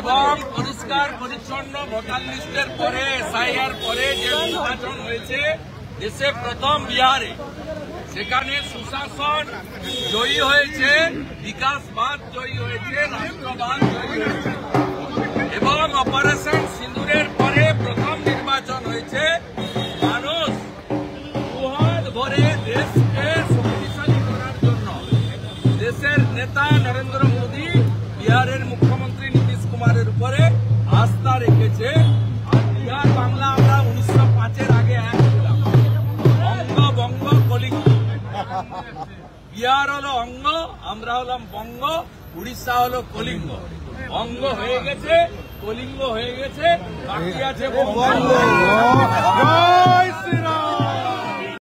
এবং পরিষ্কার পরিচ্ছন্ন ভোটার লিস্টের পরে এসআইআর পরে যে নির্বাচন হয়েছে দেশে প্রথম বিহারে, সেখানে সুশাসন জয়ী হয়েছে, বিকাশবাদ জয়ী হয়েছে, রাষ্ট্রবাদ জয়ী হয়েছে এবং অপারেশন সিঁদুরের পরে প্রথম নির্বাচন হয়েছে। মানুষ দুহাত ভরে দেশকে শক্তিশালী করার জন্য দেশের নেতা নরেন্দ্র মোদী, বিহারের মুখ্যমন্ত্রী নীতিশ কুমারের উপরে আস্থা রেখেছে। আর বিহার বাংলা আমরা 1905-এর আগে এক ছিলাম, অঙ্গ বঙ্গ কলিঙ্গ। বিহার হলো অঙ্গ, আমরা হলাম বঙ্গ, উড়িষ্যা হলো কলিঙ্গ। অঙ্গ হয়ে গেছে, কলিঙ্গ হয়ে গেছে, বাকি আছে বঙ্গ।